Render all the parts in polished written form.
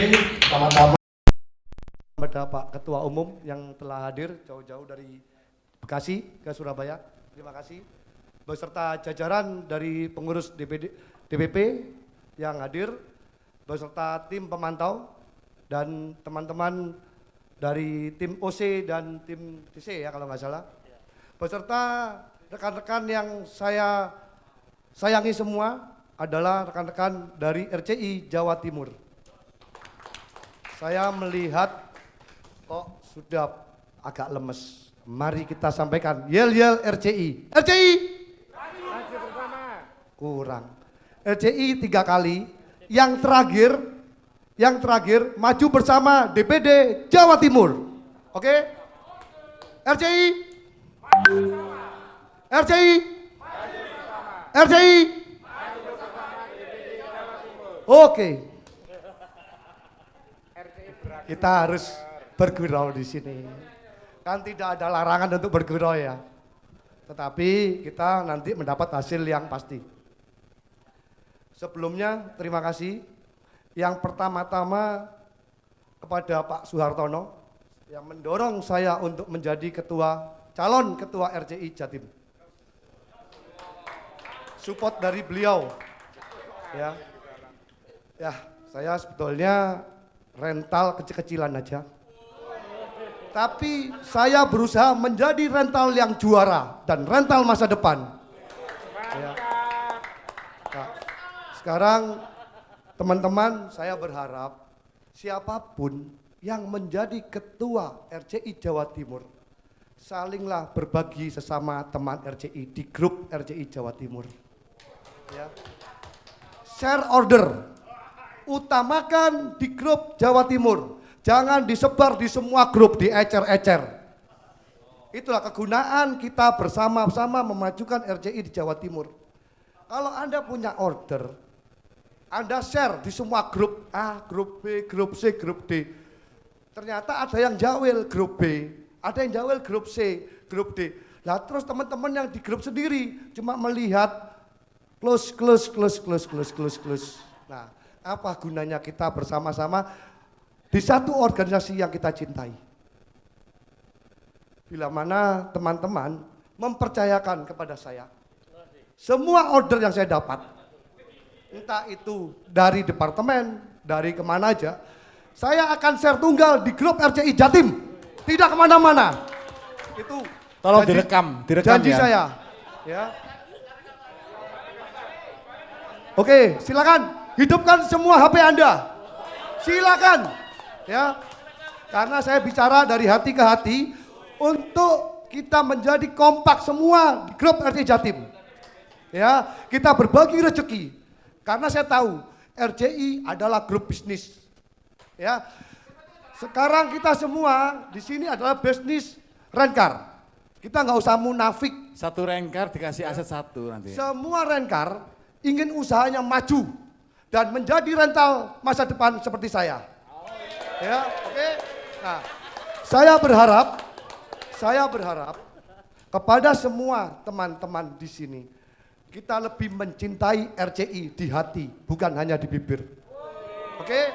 Pertama-tama kepada Pak Ketua Umum yang telah hadir jauh-jauh dari Bekasi ke Surabaya, terima kasih. Beserta jajaran dari pengurus DPP yang hadir, beserta tim pemantau dan teman-teman dari tim OC dan tim TC ya kalau nggak salah. Beserta rekan-rekan yang saya sayangi semua adalah rekan-rekan dari RCI Jawa Timur. Saya melihat kok sudah agak lemes. Mari kita sampaikan yel-yel RCI. RCI maju bersama. Kurang. RCI 3 kali. Yang terakhir maju bersama DPD Jawa Timur. Oke? RCI maju bersama. RCI maju bersama. RCI maju bersama DPD Jawa Timur. Oke. Kita harus bergurau di sini. Kan tidak ada larangan untuk bergurau ya. Tetapi kita nanti mendapat hasil yang pasti. Sebelumnya terima kasih. Yang pertama-tama kepada Pak Suhartono yang mendorong saya untuk menjadi calon ketua RCI Jatim. Support dari beliau. Ya. Ya, saya sebetulnya rental kecil-kecilan aja. Tapi saya berusaha menjadi rental yang juara dan rental masa depan. Ya. Nah, sekarang teman-teman saya berharap siapapun yang menjadi ketua RCI Jawa Timur salinglah berbagi sesama teman RCI di grup RCI Jawa Timur. Ya. Share order. Utamakan di grup Jawa Timur, jangan disebar di semua grup, diecer-ecer. Itulah kegunaan kita bersama-sama memajukan RCI di Jawa Timur. Kalau Anda punya order, Anda share di semua grup A, grup B, grup C, grup D. Ternyata ada yang jawel grup B, ada yang jawel grup C, grup D. Nah terus teman-teman yang di grup sendiri cuma melihat close. Nah, apa gunanya kita bersama-sama di satu organisasi yang kita cintai? Bila mana teman-teman mempercayakan kepada saya semua order yang saya dapat, entah itu dari departemen, dari kemana aja, saya akan share tunggal di grup RCI Jatim, tidak kemana-mana. Itu tolong direkam janji ya. Saya. Ya. Oke, silakan. Hidupkan semua HP Anda. Silakan. Ya. Karena saya bicara dari hati ke hati untuk kita menjadi kompak semua di grup RCI Jatim. Ya, kita berbagi rezeki. Karena saya tahu RCI adalah grup bisnis. Ya. Sekarang kita semua di sini adalah bisnis rencar. Kita nggak usah munafik. Satu rencar dikasih aset satu nanti. Semua rencar ingin usahanya maju dan menjadi rental masa depan seperti saya. Ya, oke. Nah, saya berharap kepada semua teman-teman di sini, kita lebih mencintai RCI di hati, bukan hanya di bibir. Oke?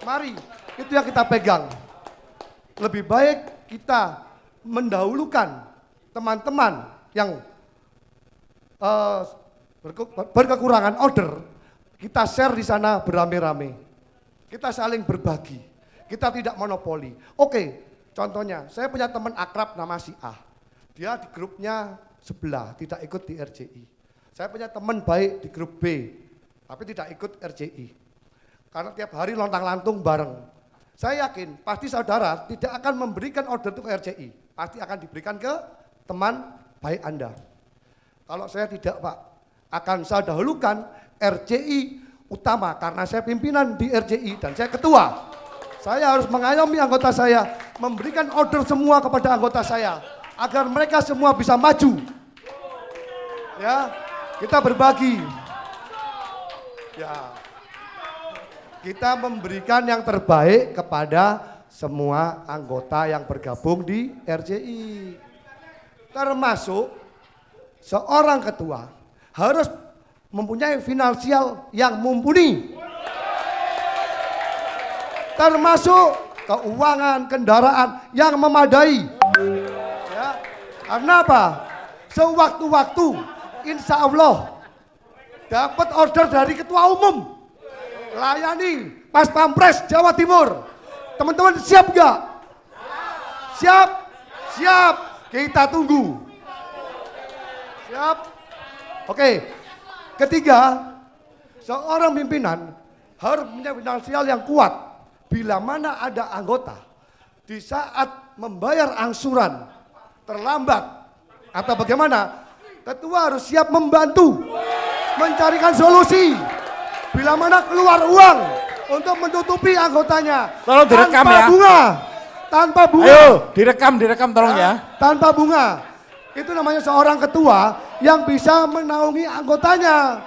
Mari, itu yang kita pegang. Lebih baik kita mendahulukan teman-teman yang berkekurangan order. Kita share di sana beramai-ramai. Kita saling berbagi. Kita tidak monopoli. Oke, contohnya saya punya teman akrab nama si A. Dia di grupnya sebelah, tidak ikut di RCI. Saya punya teman baik di grup B, tapi tidak ikut RCI. Karena tiap hari lontang-lantung bareng. Saya yakin pasti saudara tidak akan memberikan order itu ke RCI. Pasti akan diberikan ke teman baik Anda. Kalau saya tidak Pak, akan saya dahulukan RCI utama karena saya pimpinan di RCI dan saya ketua. Saya harus mengayomi anggota saya, memberikan order semua kepada anggota saya agar mereka semua bisa maju. Ya, kita berbagi. Ya. Kita memberikan yang terbaik kepada semua anggota yang bergabung di RCI. Termasuk seorang ketua harus mempunyai finansial yang mumpuni. termasuk keuangan, kendaraan yang memadai. Ya. Karena apa? Sewaktu-waktu, insya Allah dapat order dari ketua umum, layani Mas Pampres Jawa Timur. Teman-teman siap nggak? Siap? Siap. Kita tunggu. Siap? Oke. Ketiga, seorang pimpinan harus punya finansial yang kuat. Bila mana ada anggota di saat membayar angsuran terlambat atau bagaimana, ketua harus siap membantu mencarikan solusi. Bila mana keluar uang untuk menutupi anggotanya, Tolong direkam tanpa ya. bunga, tanpa bunga. Ayo, direkam tolong ya. Tanpa bunga. Itu namanya seorang ketua yang bisa menaungi anggotanya.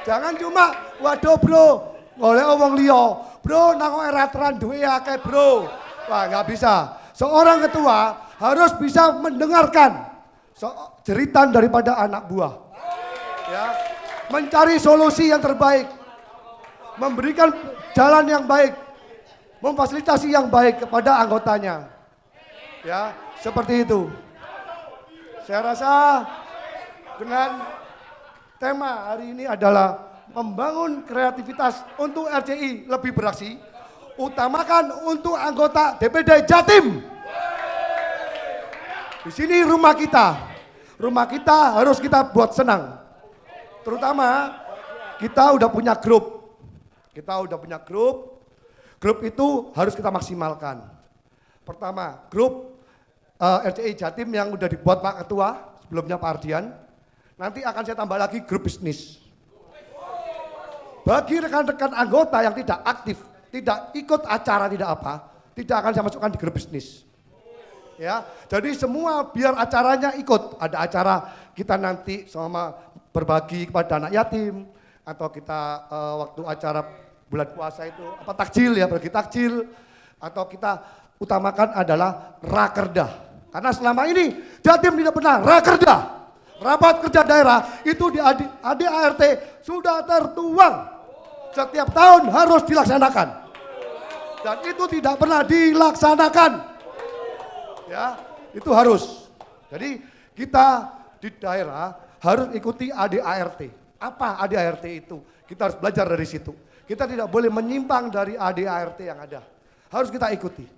Jangan cuma, waduh bro, oleh wong liya, bro nang eratran duwe akeh bro. Wah, nggak bisa. Seorang ketua harus bisa mendengarkan jeritan daripada anak buah. Ya. Mencari solusi yang terbaik. Memberikan jalan yang baik. Memfasilitasi yang baik kepada anggotanya. Ya, seperti itu. Saya rasa dengan tema hari ini adalah membangun kreativitas untuk RCI lebih beraksi, utamakan untuk anggota DPD Jatim. Di sini rumah kita harus kita buat senang. Terutama kita udah punya grup, grup itu harus kita maksimalkan. Pertama, grup RCI Jatim yang udah dibuat Pak Ketua, sebelumnya Pak Ardian. Nanti akan saya tambah lagi grup bisnis. Bagi rekan-rekan anggota yang tidak aktif, tidak ikut acara, tidak tidak akan saya masukkan di grup bisnis. Ya, jadi semua biar acaranya ikut. Ada acara kita nanti sama berbagi kepada anak yatim, atau kita waktu acara bulan puasa itu takjil ya, bagi takjil, atau kita utamakan adalah rakerda. Karena selama ini Jatim tidak pernah rakerda. Rapat kerja daerah itu di ADART sudah tertuang. Setiap tahun harus dilaksanakan. Dan itu tidak pernah dilaksanakan. Ya, itu harus. Jadi kita di daerah harus ikuti ADART. Apa ADART itu? Kita harus belajar dari situ. Kita tidak boleh menyimpang dari ADART yang ada. Harus kita ikuti.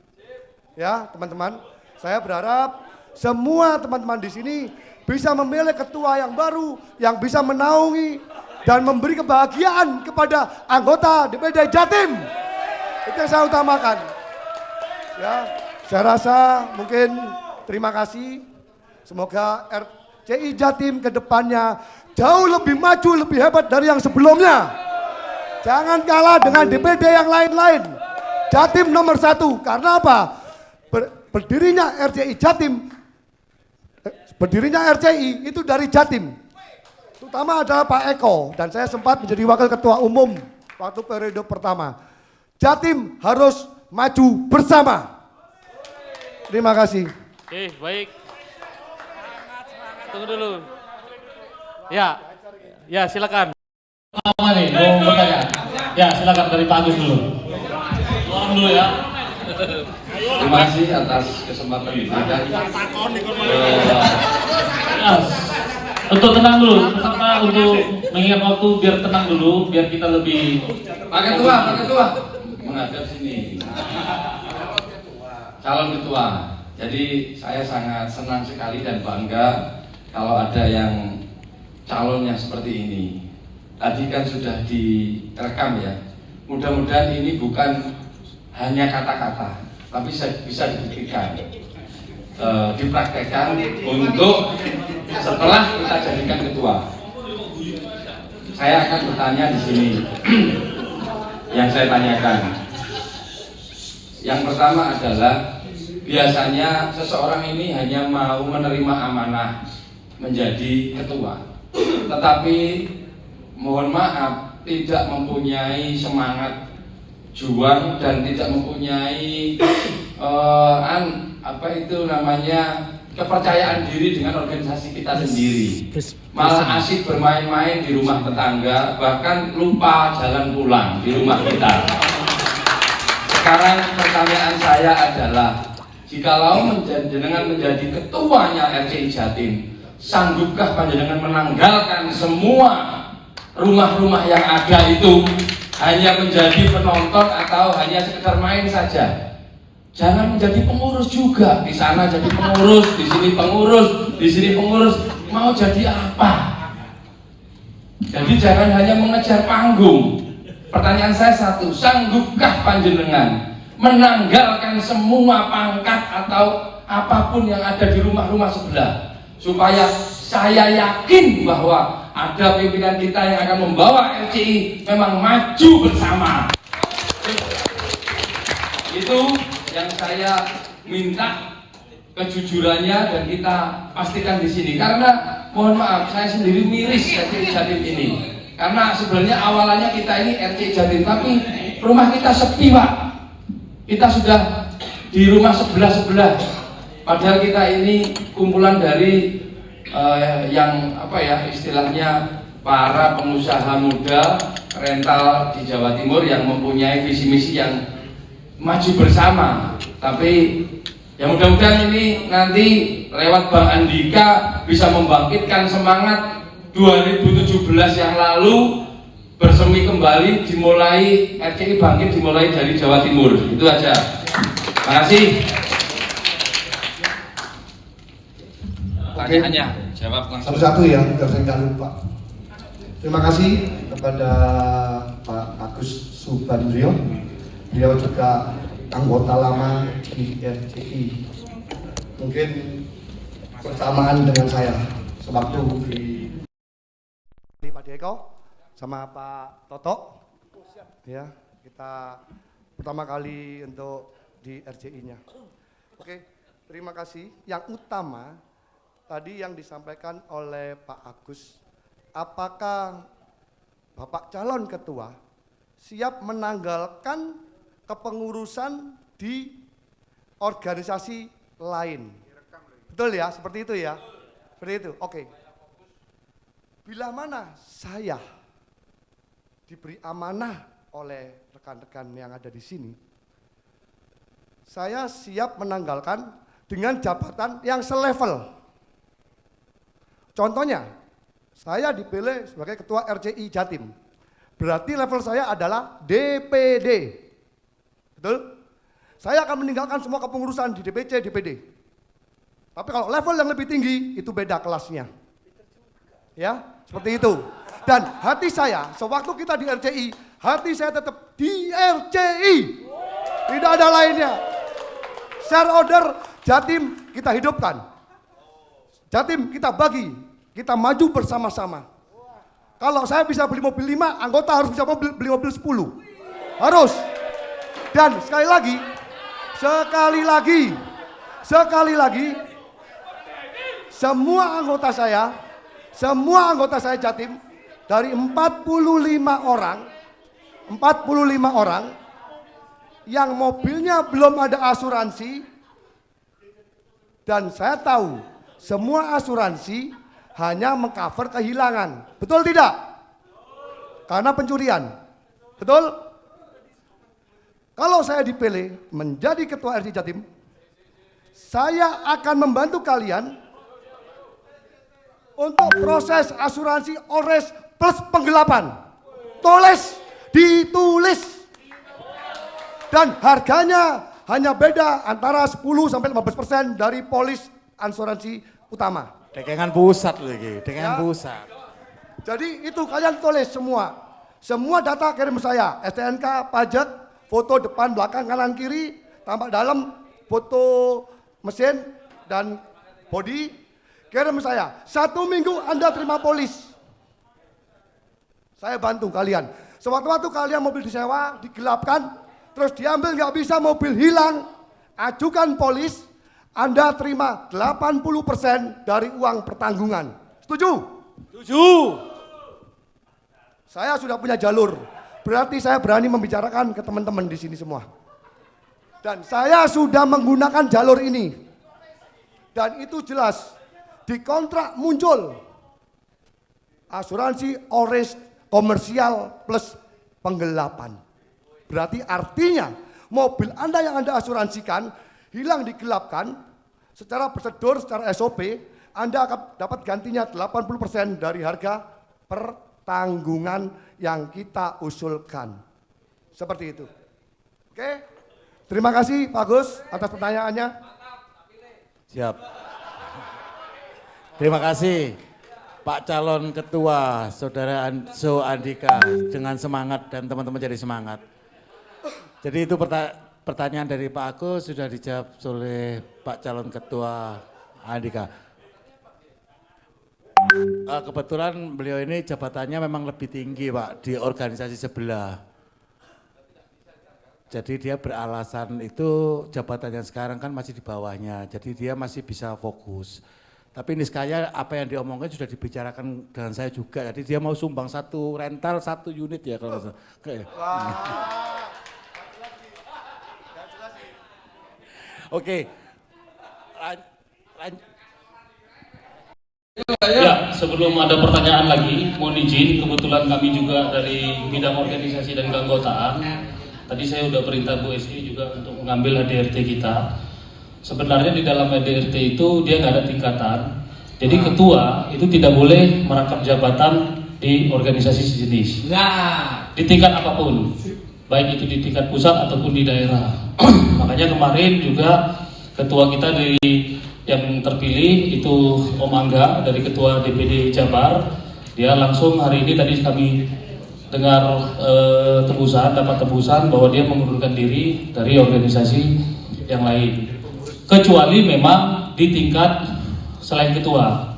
Ya, teman-teman, saya berharap semua teman-teman di sini bisa memilih ketua yang baru, yang bisa menaungi dan memberi kebahagiaan kepada anggota DPD Jatim. Itu yang saya utamakan. Ya, saya rasa mungkin terima kasih. Semoga RCI Jatim ke depannya jauh lebih maju, lebih hebat dari yang sebelumnya. Jangan kalah dengan DPD yang lain-lain. Jatim nomor 1, karena apa? Berdirinya RCI itu dari Jatim. Terutama adalah Pak Eko, dan saya sempat menjadi wakil ketua umum waktu periode pertama. Jatim harus maju bersama. Terima kasih. Oke, baik. Tunggu dulu. Ya silakan. Apa nih, mau bertanya? Ya silakan dari Pak Agus dulu. Tolong dulu ya. Terima kasih atas kesempatan diberikan. Untuk tenang dulu, peserta untuk mengingat waktu biar tenang dulu, biar kita lebih. Pak Ketua, menghadap sini. Calon Ketua. Jadi saya sangat senang sekali dan bangga kalau ada yang calonnya seperti ini. Tadi kan sudah direkam ya. Mudah-mudahan ini bukan hanya kata-kata, tapi bisa dibuktikan, dipraktekkan untuk setelah kita jadikan ketua. Saya akan bertanya di sini. Yang saya tanyakan, yang pertama adalah biasanya seseorang ini hanya mau menerima amanah menjadi ketua, tetapi mohon maaf tidak mempunyai semangat juang dan tidak mempunyai kepercayaan diri dengan organisasi kita sendiri. Malah asik bermain-main di rumah tetangga, bahkan lupa jalan pulang di rumah kita. sekarang pertanyaan saya adalah, jikalau jenengan menjadi ketuanya RCI Jatim, sanggupkah panjenengan menanggalkan semua rumah-rumah yang ada itu hanya menjadi penonton atau hanya sekedar main saja? Jangan menjadi pengurus juga, di sana jadi pengurus, di sini pengurus, di sini pengurus, mau jadi apa? Jadi jangan hanya mengejar panggung. Pertanyaan saya satu, sanggupkah panjenengan menanggalkan semua pangkat atau apapun yang ada di rumah-rumah sebelah, supaya saya yakin bahwa ada pimpinan kita yang akan membawa RCI memang maju bersama. Itu yang saya minta kejujurannya, dan kita pastikan di sini. Karena mohon maaf, saya sendiri miris RCI Jatim ini. Karena sebenarnya awalannya kita ini RCI Jatim, tapi rumah kita sepi, Pak. Kita sudah di rumah sebelah-sebelah. Padahal kita ini kumpulan dari yang apa ya istilahnya para pengusaha muda rental di Jawa Timur yang mempunyai visi misi yang maju bersama. Tapi ya mudah-mudahan ini nanti lewat Bang Andika bisa membangkitkan semangat 2017 yang lalu, bersemi kembali, dimulai RCI bangkit dimulai dari Jawa Timur. Itu aja. Terima kasih. Pertanyaannya jawab langsung. Satu-satu ya, biar saya nggak lupa. Terima kasih kepada Pak Agus Subandrio. Beliau juga anggota lama di RCI. Mungkin bersamaan dengan saya sewaktu di Pak Deko sama Pak Toto. Ya, kita pertama kali untuk di RCI-nya. Oke, terima kasih. Yang utama tadi yang disampaikan oleh Pak Agus, apakah Bapak calon ketua siap menanggalkan kepengurusan di organisasi lain? Betul ya, seperti itu ya? Seperti itu, oke. Bila mana saya diberi amanah oleh rekan-rekan yang ada di sini, saya siap menanggalkan dengan jabatan yang selevel. Contohnya, saya dipilih sebagai ketua RCI Jatim. Berarti level saya adalah DPD. Betul? Saya akan meninggalkan semua kepengurusan di DPC, DPD. Tapi kalau level yang lebih tinggi, itu beda kelasnya. Ya, seperti itu. Dan hati saya, sewaktu kita di RCI, hati saya tetap di RCI. Tidak ada lainnya. Share order Jatim kita hidupkan. Jatim kita bagi, kita maju bersama-sama. Kalau saya bisa beli mobil 5, anggota harus bisa beli mobil 10. Harus. Dan sekali lagi, semua anggota saya Jatim, dari 45 orang yang mobilnya belum ada asuransi, dan saya tahu semua asuransi hanya mengcover kehilangan. Betul tidak? Karena pencurian. Betul? Kalau saya dipilih menjadi ketua RCI Jatim, saya akan membantu kalian untuk proses asuransi ores plus penggelapan. Ditulis. Dan harganya hanya beda antara 10-15% dari polis asuransi utama. Dekengan pusat lagi, dekengan pusat. Jadi itu kalian tulis semua. Semua data kirim saya, STNK, pajak, foto depan, belakang, kanan, kiri, tampak dalam, foto mesin dan body, kirim saya. 1 minggu Anda terima polis. Saya bantu kalian. Sewaktu-waktu kalian mobil disewa, digelapkan, terus diambil nggak bisa, mobil hilang, ajukan polis, Anda terima 80% dari uang pertanggungan. Setuju? Setuju. Saya sudah punya jalur. Berarti saya berani membicarakan ke teman-teman di sini semua. Dan saya sudah menggunakan jalur ini. Dan itu jelas di kontrak muncul asuransi ores komersial plus penggelapan. Berarti artinya mobil Anda yang Anda asuransikan hilang digelapkan, secara prosedur, secara SOP, Anda akan dapat gantinya 80% dari harga pertanggungan yang kita usulkan. Seperti itu. Oke? Terima kasih Pak Agus atas pertanyaannya. Siap. Terima kasih Pak calon ketua, Saudara So Andika, dengan semangat dan teman-teman jadi semangat. Jadi itu pertanyaan dari Pak Agus sudah dijawab oleh Pak calon ketua Andika. Kebetulan beliau ini jabatannya memang lebih tinggi Pak di organisasi sebelah. Jadi dia beralasan itu jabatannya sekarang kan masih di bawahnya, jadi dia masih bisa fokus. Tapi ini sekaya apa yang diomongkan sudah dibicarakan dengan saya juga, jadi dia mau sumbang satu rental, satu unit ya kalau nggak salah. Oke. Ya, sebelum ada pertanyaan lagi, mohon izin, kebetulan kami juga dari bidang organisasi dan keanggotaan. Tadi saya sudah perintah Bu Esti juga untuk mengambil ADRT kita. Sebenarnya di dalam ADRT itu dia nggak ada tingkatan. Jadi ketua itu tidak boleh merangkap jabatan di organisasi sejenis. Di tingkat apapun, baik itu di tingkat pusat ataupun di daerah. Makanya kemarin juga ketua kita dari yang terpilih itu Om Angga dari ketua DPD Jabar. Dia langsung hari ini tadi kami dengar dapat tebusan bahwa dia mengundurkan diri dari organisasi yang lain. Kecuali memang di tingkat selain ketua.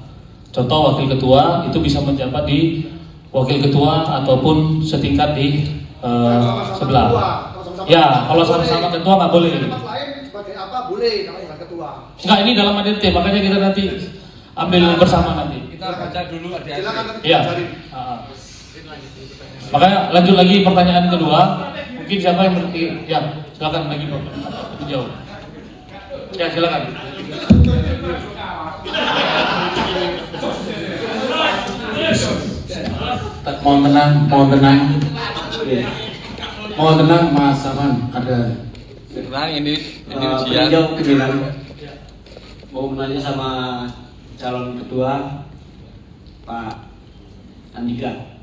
Contoh wakil ketua itu bisa menjabat di wakil ketua ataupun setingkat di sebelah. Ya, kalau sama-sama ketua nggak boleh. Tempat lain sebagai apa boleh kalau bukan ketua. Enggak, ini dalam ADRT, makanya kita nanti ambil bersama nanti. Kita baca dulu ADRT. Silakan nanti Iya. Makanya lanjut lagi pertanyaan kedua. Mungkin siapa yang ya silakan lagi Pak. Dijawab. Ya silakan. Mohon tenang, mohon tenang. Mohon tenang Mas Saman, ada Tenang, ini peninjau pimpinan. Mau menanya sama calon ketua Pak Andika.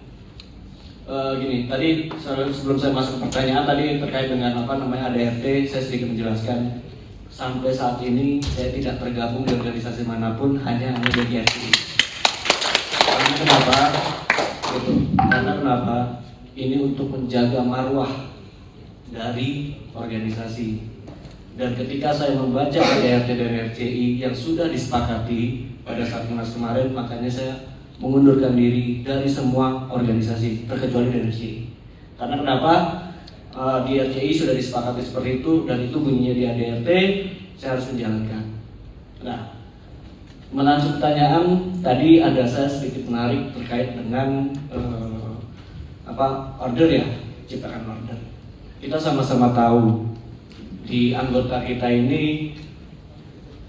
Gini, tadi sebelum saya masuk ke pertanyaan tadi terkait dengan apa namanya ADRT, saya sedikit menjelaskan. Sampai saat ini saya tidak tergabung di organisasi manapun, hanya di RCI. Karena kenapa? Gitu. Karena kenapa? Ini untuk menjaga marwah dari organisasi. Dan ketika saya membaca ADRT dan RCI yang sudah disepakati pada saat Munas kemarin, makanya saya mengundurkan diri dari semua organisasi terkecuali dari RCI. Karena kenapa? Di RCI sudah disepakati seperti itu dan itu bunyinya di ADRT, saya harus menjalankan. Nah, melanjut pertanyaan tadi ada saya sedikit menarik terkait dengan order ya, ciptakan order. Kita sama-sama tahu di anggota kita ini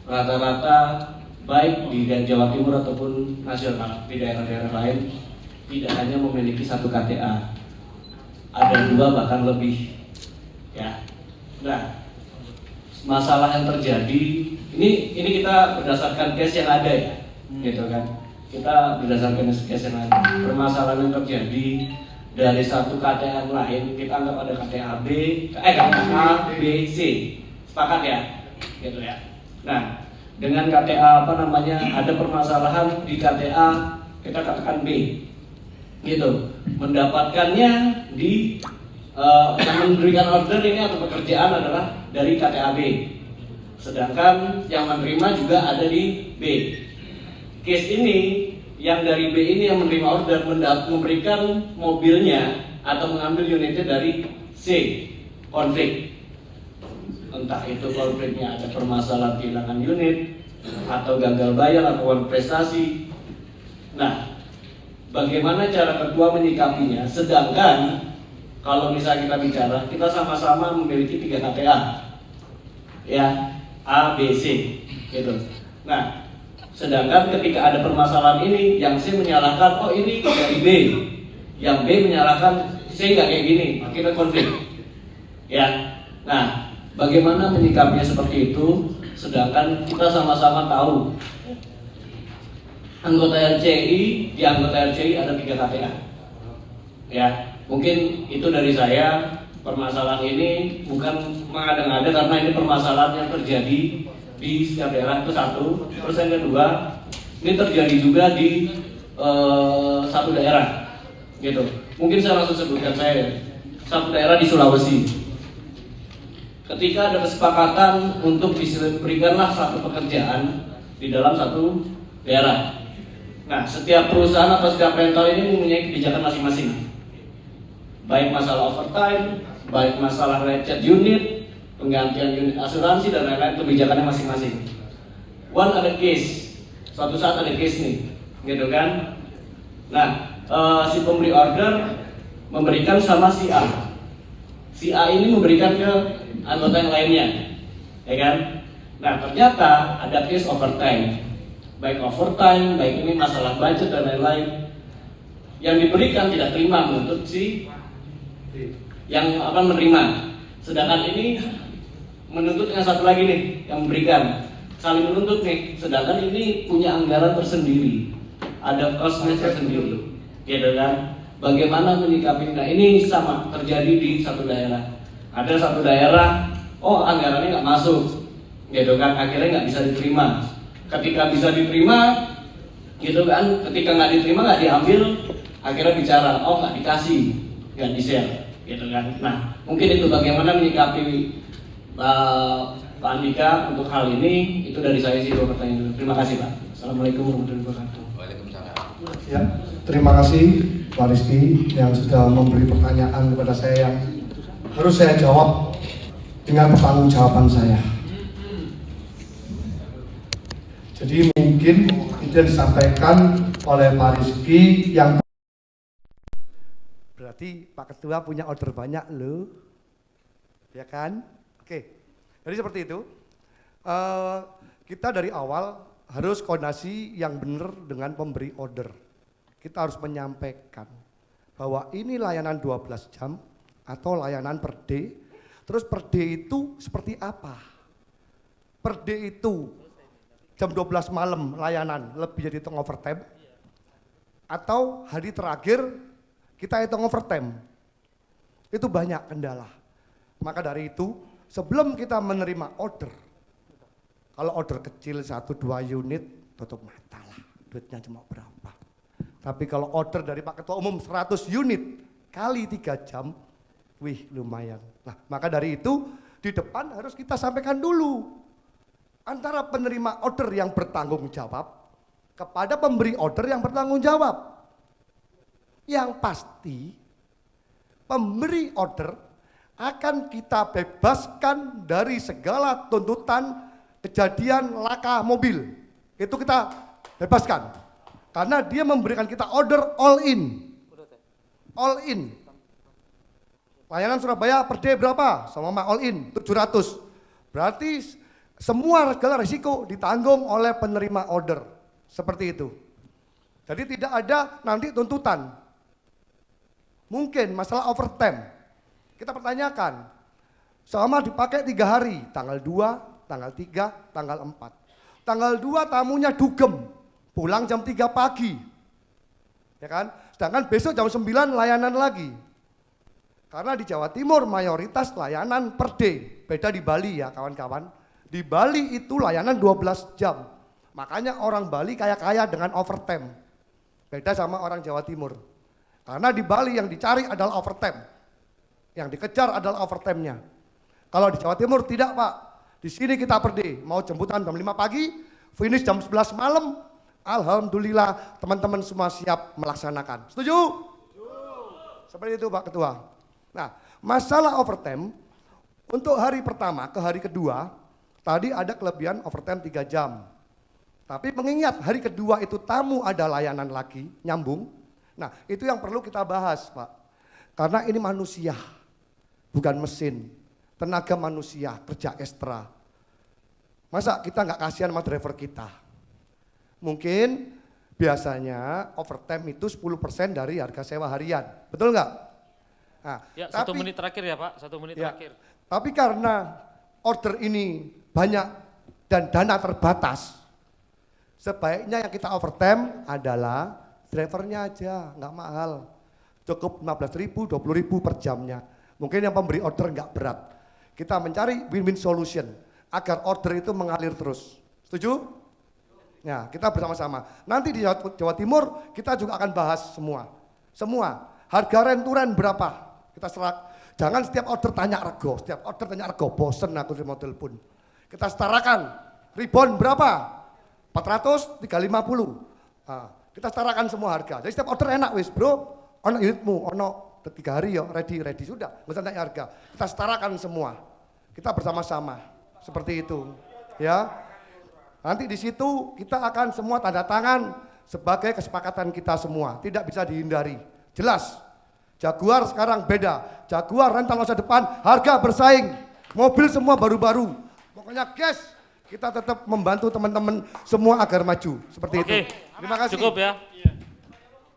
rata-rata baik di Jawa Timur ataupun nasional di daerah-daerah lain tidak hanya memiliki satu KTA, ada 2 bahkan lebih ya. Nah, masalah yang terjadi ini kita berdasarkan case yang ada ya, gitu kan, kita berdasarkan case yang ada. Permasalahan yang terjadi dari satu KTA yang lain, kita anggap ada KTA KTA B, C, sepakat ya, gitu ya. Nah, dengan KTA ada permasalahan di KTA kita katakan B, gitu. Mendapatkannya di yang memberikan order ini atau pekerjaan adalah dari KTA B, sedangkan yang menerima juga ada di B. Case ini yang dari B ini yang menerima order memberikan mobilnya atau mengambil unitnya dari C, konflik. Entah itu konfliknya ada permasalahan kehilangan unit atau gagal bayar atau uang prestasi. Nah, bagaimana cara ketua menyikapinya? Sedangkan kalau misalnya kita bicara, kita sama-sama memiliki 3 KTA, ya, A, B, C, gitu. Nah, sedangkan ketika ada permasalahan ini, yang C menyalahkan, oh ini dari B, yang B menyalahkan C nggak kayak gini, kita konflik, ya. Nah, bagaimana menyikapinya seperti itu, sedangkan kita sama-sama tahu anggota RCI, di anggota RCI ada 3 KTA. Ya, mungkin itu dari saya. Permasalahan ini bukan mengada-ngada karena ini permasalahan yang terjadi di setiap daerah, itu satu. Terus yang kedua, ini terjadi juga di satu daerah, gitu. Mungkin saya langsung sebutkan satu daerah di Sulawesi. Ketika ada kesepakatan untuk diberikanlah satu pekerjaan di dalam satu daerah. Nah, setiap perusahaan atau setiap rental ini mempunyai kebijakan masing-masing. Baik masalah overtime, baik masalah recet unit, penggantian unit asuransi dan lain-lain, kebijakannya masing-masing. One ada case, suatu saat ada case nih, gitu kan? Nah, si pemberi order memberikan sama si A. Si A ini memberikan ke anggota yang lainnya, ya kan? Nah, ternyata ada case overtime, baik overtime, baik ini masalah budget dan lain-lain. Yang diberikan tidak terima menuntut si yang akan menerima, sedangkan ini menuntut yang satu lagi nih yang memberikan, saling menuntut nih, sedangkan ini punya anggaran tersendiri, ada cost-nya tersendiri, gitu kan? Bagaimana menyikapi? Nah, ini sama terjadi di satu daerah. Ada satu daerah, oh anggarannya nggak masuk, gitu kan? Akhirnya nggak bisa diterima. Ketika bisa diterima, gitu kan? Ketika nggak diterima, nggak diambil, akhirnya bicara, oh nggak dikasih, nggak di-share, gitu kan? Nah, mungkin itu bagaimana menyikapi Pak Andika untuk hal ini. Itu dari saya sih 2 pertanyaan. Terima kasih Pak. Assalamualaikum warahmatullahi wabarakatuh. Waalaikumsalam. Ya, terima kasih Pak Rizky yang sudah memberi pertanyaan kepada saya yang harus saya jawab dengan pertanggungjawaban saya. Jadi mungkin itu yang disampaikan oleh Pak Rizky yang berarti Pak Ketua punya order banyak loh, ya kan? Oke, jadi seperti itu. Kita dari awal harus koordinasi yang benar dengan pemberi order. Kita harus menyampaikan bahwa ini layanan 12 jam atau layanan per day. Terus per day itu seperti apa? Per day itu jam 12 malam layanan lebih jadi hitung overtime. Atau hari terakhir kita hitung overtime. Itu banyak kendala. Maka dari itu sebelum kita menerima order, kalau order kecil 1-2 unit tutup mata lah, duitnya cuma berapa. Tapi kalau order dari Pak Ketua Umum 100 unit kali 3 jam, wih lumayan. Nah, maka dari itu di depan harus kita sampaikan dulu antara penerima order yang bertanggung jawab kepada pemberi order yang bertanggung jawab. Yang pasti pemberi order akan kita bebaskan dari segala tuntutan kejadian laka mobil. Itu kita bebaskan. Karena dia memberikan kita order all in. All in. Layanan Surabaya per day berapa? Sama all in 700. Berarti semua segala risiko ditanggung oleh penerima order. Seperti itu. Jadi tidak ada nanti tuntutan. Mungkin masalah overtime. Kita pertanyakan. Selama dipakai 3 hari, tanggal 2, tanggal 3, tanggal 4. Tanggal 2 tamunya dugem. Pulang jam 3 pagi, ya kan? Sedangkan besok jam 9 layanan lagi. Karena di Jawa Timur mayoritas layanan per day, beda di Bali ya kawan-kawan. Di Bali itu layanan 12 jam, makanya orang Bali kaya-kaya dengan overtime. Beda sama orang Jawa Timur. Karena di Bali yang dicari adalah overtime, yang dikejar adalah overtime-nya. Kalau di Jawa Timur tidak Pak, di sini kita per day, mau jemputan jam 5 pagi, finish jam 11 malam, alhamdulillah teman-teman semua siap melaksanakan. Setuju? Seperti itu Pak Ketua. Nah, masalah overtime untuk hari pertama ke hari kedua, tadi ada kelebihan overtime 3 jam. Tapi mengingat hari kedua itu tamu ada layanan lagi, nyambung. Nah, itu yang perlu kita bahas Pak. Karena ini manusia, bukan mesin. Tenaga manusia, kerja ekstra. Masa kita nggak kasihan sama driver kita? Mungkin biasanya overtime itu 10% dari harga sewa harian, betul nggak? Nah, Ya, tapi, 1 menit terakhir ya Pak, 1 menit ya, terakhir. Tapi karena order ini banyak dan dana terbatas, sebaiknya yang kita overtime adalah drivernya aja, nggak mahal. Cukup 15.000, 20.000 per jamnya. Mungkin yang pemberi order nggak berat. Kita mencari win-win solution agar order itu mengalir terus. Setuju? Ya, kita bersama-sama. Nanti di Jawa Timur kita juga akan bahas semua. Semua. Harga renturen berapa? Kita serak. Jangan setiap order tanya rego, setiap order tanya rego. Bosen aku terima telepon. Kita setarakan. Ribon berapa? 400, 350. Nah, kita setarakan semua harga. Jadi setiap order enak wis, bro. Ono unitmu, ono 3 hari ya, ready sudah. Nggak usah tanya harga. Kita setarakan semua. Kita bersama-sama. Seperti itu. Ya. Nanti di situ kita akan semua tanda tangan sebagai kesepakatan kita semua. Tidak bisa dihindari. Jelas. Jaguar sekarang beda. Jaguar rental masa depan, harga bersaing. Mobil semua baru-baru. Pokoknya guys, kita tetap membantu teman-teman semua agar maju. Seperti itu. Terima kasih. Cukup ya.